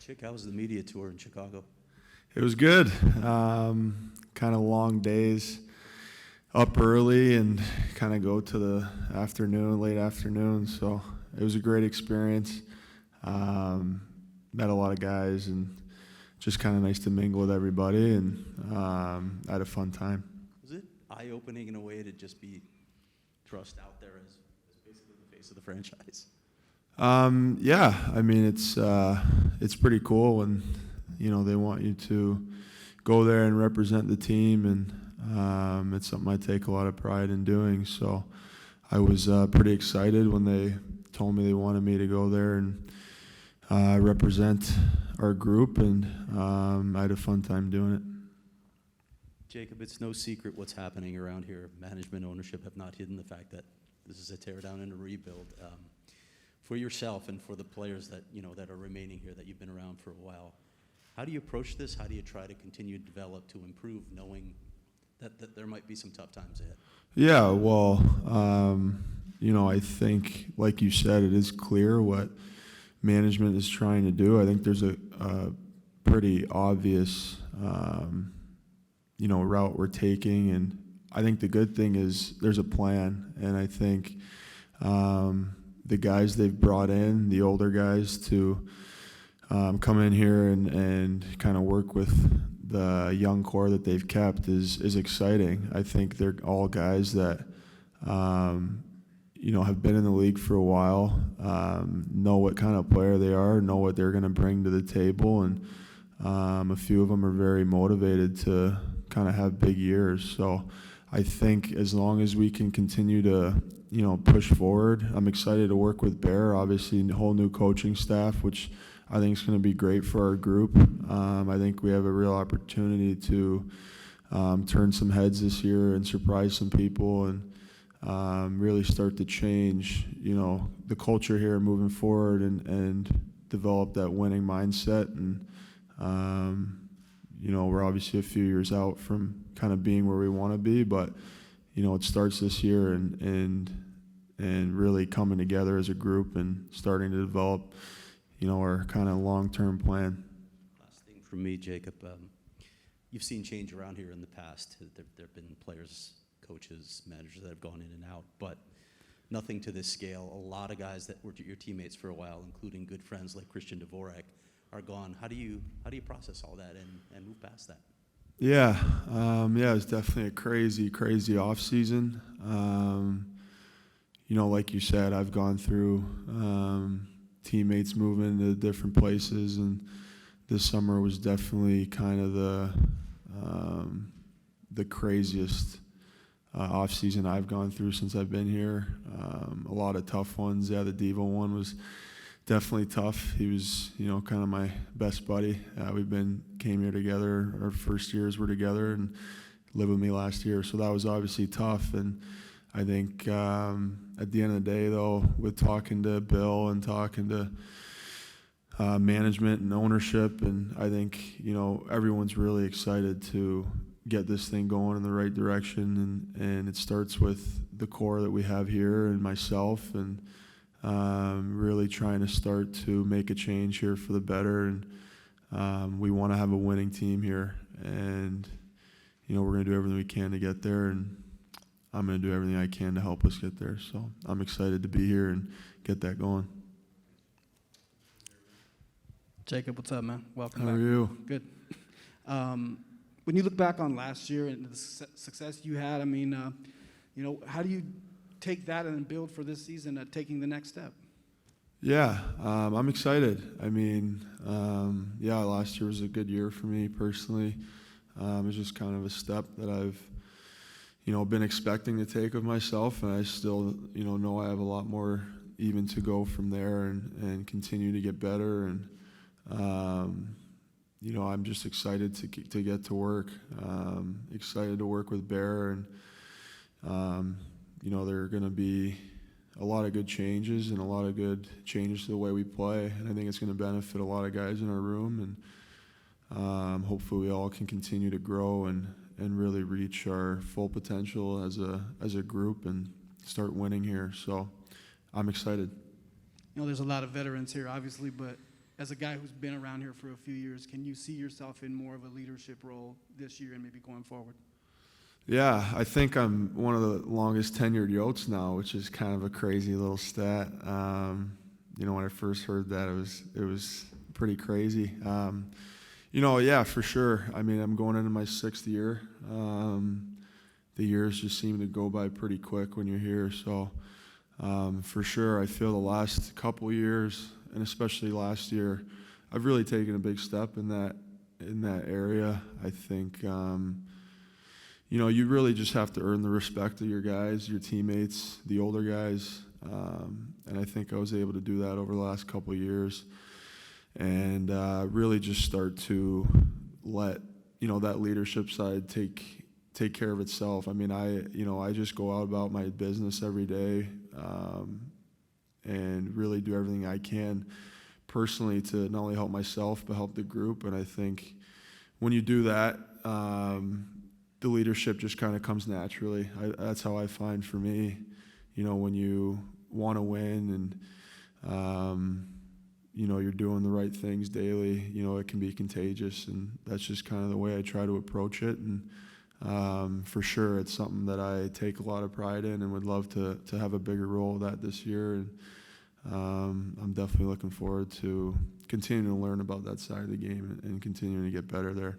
Chick, how was the media tour in Chicago? It was good. Kind of long days, up early and kind of go to the afternoon, late afternoon. So it was a great experience. Met a lot of guys and just kind of nice to mingle with everybody, and I had a fun time. Was it eye-opening in a way to just be thrust out there as basically the face of the franchise? Yeah, I mean it's pretty cool when they want you to go there and represent the team, and it's something I take a lot of pride in doing. So I was pretty excited when they told me they wanted me to go there and represent our group, and I had a fun time doing it. Jakob, it's no secret what's happening around here. Management, ownership have not hidden the fact that this is a teardown and a rebuild. For yourself and for the players that that are remaining here, that you've been around for a while, how do you approach this? How do you try to continue to develop, to improve, knowing that there might be some tough times ahead? Yeah, well, I think, like you said, it is clear what management is trying to do. I think there's a pretty obvious, route we're taking, and I think the good thing is there's a plan, and I think the guys they've brought in, the older guys, to come in here and kind of work with the young core that they've kept is exciting. I think they're all guys that have been in the league for a while, know what kind of player they are, know what they're going to bring to the table, and a few of them are very motivated to kind of have big years. So I think as long as we can continue to push forward, I'm excited to work with Bear. Obviously, a whole new coaching staff, which I think is going to be great for our group. I think we have a real opportunity to turn some heads this year and surprise some people, and really start to change, the culture here moving forward, and develop that winning mindset. And we're obviously a few years out from kind of being where we want to be, but it starts this year, and really coming together as a group and starting to develop, our kind of long-term plan. Last thing from me, Jakob. You've seen change around here in the past. There have been players, coaches, managers that have gone in and out, but nothing to this scale. A lot of guys that were your teammates for a while, including good friends like Christian Dvorak, are gone. How do you process all that and move past that? Yeah, it was definitely a crazy off season. Like you said, I've gone through teammates moving to different places, and this summer was definitely kind of the craziest off season I've gone through since I've been here. A lot of tough ones. Yeah, the Devo one was definitely tough. He was, kind of my best buddy. Came here together. Our first years were together, and lived with me last year. So that was obviously tough. And I think at the end of the day, though, with talking to Bill and talking to management and ownership, and I think everyone's really excited to get this thing going in the right direction. And it starts with the core that we have here and myself, and really trying to start to make a change here for the better. And we want to have a winning team here, and we're going to do everything we can to get there, and I'm going to do everything I can to help us get there. So I'm excited to be here and get that going. Jakob, what's up, man? Welcome back. How are you? Good. When you look back on last year and the success you had, how do you take that and build for this season, taking the next step? Yeah, I'm excited. Last year was a good year for me personally. It was just kind of a step that I've, been expecting to take of myself, and I still, know I have a lot more even to go from there, and continue to get better. And, I'm just excited to get to work. Excited to work with Bear, and, there are going to be a lot of good changes and a lot of good changes to the way we play, and I think it's going to benefit a lot of guys in our room, and hopefully we all can continue to grow and really reach our full potential as a group and start winning here. So I'm excited. There's a lot of veterans here, obviously, but as a guy who's been around here for a few years, can you see yourself in more of a leadership role this year and maybe going forward? Yeah, I think I'm one of the longest tenured Yotes now, which is kind of a crazy little stat. When I first heard that, it was pretty crazy. Yeah, for sure. I mean, I'm going into my 6th year. The years just seem to go by pretty quick when you're here. So, for sure, I feel the last couple years, and especially last year, I've really taken a big step in that area. I think, you really just have to earn the respect of your guys, your teammates, the older guys. And I think I was able to do that over the last couple of years, and really just start to let that leadership side take care of itself. I mean, I just go out about my business every day, and really do everything I can personally to not only help myself but help the group. And I think when you do that, the leadership just kind of comes naturally. That's how I find for me, when you want to win and you're doing the right things daily, it can be contagious, and that's just kind of the way I try to approach it. And for sure, it's something that I take a lot of pride in and would love to have a bigger role of that this year. And I'm definitely looking forward to continuing to learn about that side of the game and continuing to get better there.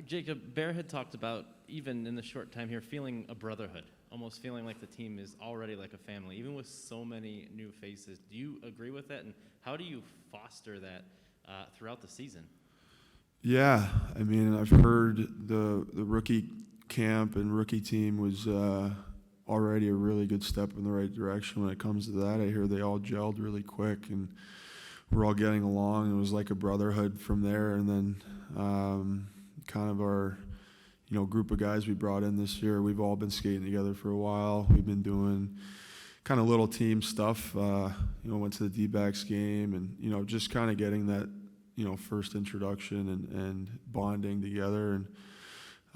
Jacob, Bear had talked about, even in the short time here, feeling a brotherhood, almost feeling like the team is already like a family, even with so many new faces. Do you agree with that, and how do you foster that throughout the season? Yeah, I mean, I've heard the rookie camp and rookie team was already a really good step in the right direction when it comes to that. I hear they all gelled really quick, and we're all getting along. It was like a brotherhood from there, and then kind of our group of guys we brought in this year, we've all been skating together for a while. We've been doing kind of little team stuff. Went to the D-backs game, and just kind of getting that first introduction and bonding together.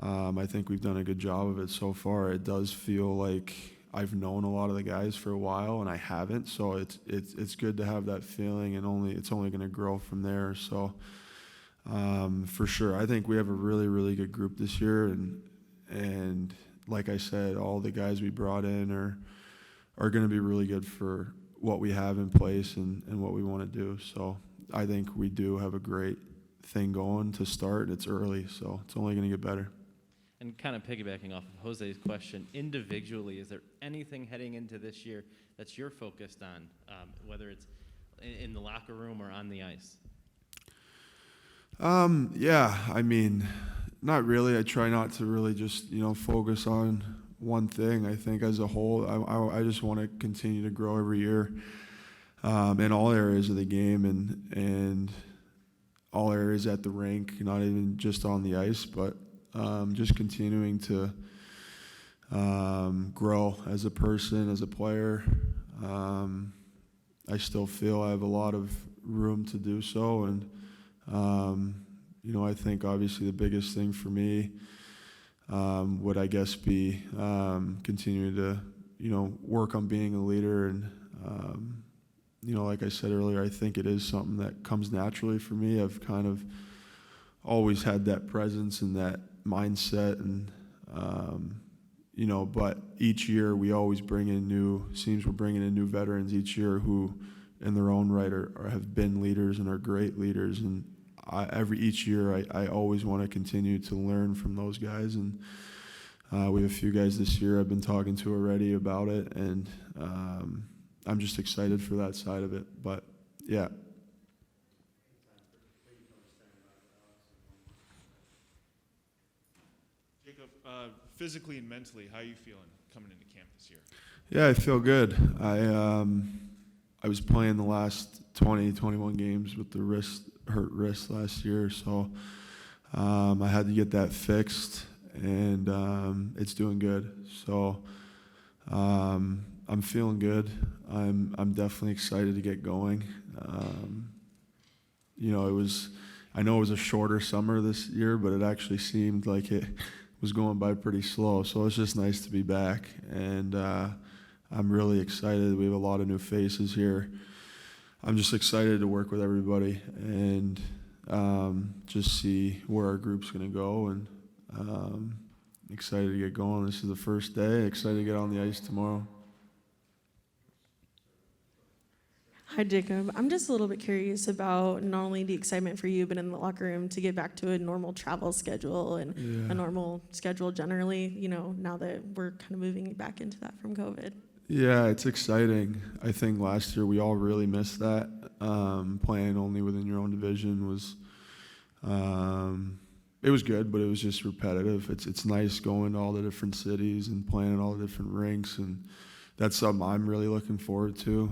And I think we've done a good job of it so far. It does feel like I've known a lot of the guys for a while, and I haven't. So it's good to have that feeling, and it's only going to grow from there. So. For sure, I think we have a really, really good group this year, and like I said, all the guys we brought in are going to be really good for what we have in place and what we want to do. So I think we do have a great thing going to start. It's early, so it's only going to get better. And kind of piggybacking off of Jose's question, individually, is there anything heading into this year that you're focused on, whether it's in the locker room or on the ice? Yeah, I mean, not really. I try not to really just, focus on one thing. I think as a whole, I just want to continue to grow every year in all areas of the game and all areas at the rink, not even just on the ice, but just continuing to grow as a person, as a player. I still feel I have a lot of room to do so, and I think obviously the biggest thing for me would, I guess, be continuing to, work on being a leader. And, like I said earlier, I think it is something that comes naturally for me. I've kind of always had that presence and that mindset. And, but each year we always bring in we're bringing in new veterans each year who in their own right have been leaders and are great leaders. And each year I always want to continue to learn from those guys. And we have a few guys this year I've been talking to already about it, and I'm just excited for that side of it. But yeah. Jacob, physically and mentally, how are you feeling coming into camp this year? Yeah, I feel good. I was playing the last 21 games with the hurt wrist last year, so I had to get that fixed, and it's doing good. So I'm feeling good. I'm definitely excited to get going. I know it was a shorter summer this year, but it actually seemed like it was going by pretty slow. So it's just nice to be back, and I'm really excited. We have a lot of new faces here. I'm just excited to work with everybody and just see where our group's going to go, and excited to get going. This is the first day. Excited to get on the ice tomorrow. Hi, Jacob. I'm just a little bit curious about not only the excitement for you, but in the locker room to get back to a normal travel schedule and Yeah. a normal schedule generally, now that we're kind of moving back into that from COVID. Yeah, it's exciting. I think last year we all really missed that. Playing only within your own division was, it was good, but it was just repetitive. It's nice going to all the different cities and playing at all the different rinks, and that's something I'm really looking forward to.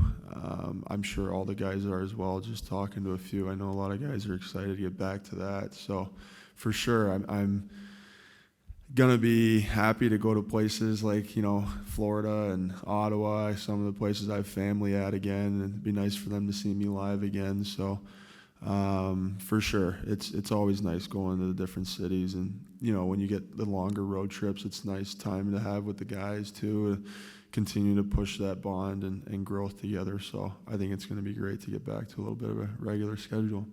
I'm sure all the guys are as well. Just talking to a few, I know a lot of guys are excited to get back to that. So, for sure, I'm gonna be happy to go to places like Florida and Ottawa, some of the places I have family at again, and it'd be nice for them to see me live again. So for sure, it's always nice going to the different cities, and when you get the longer road trips, it's nice time to have with the guys too, to continue to push that bond and growth together. So I think it's going to be great to get back to a little bit of a regular schedule.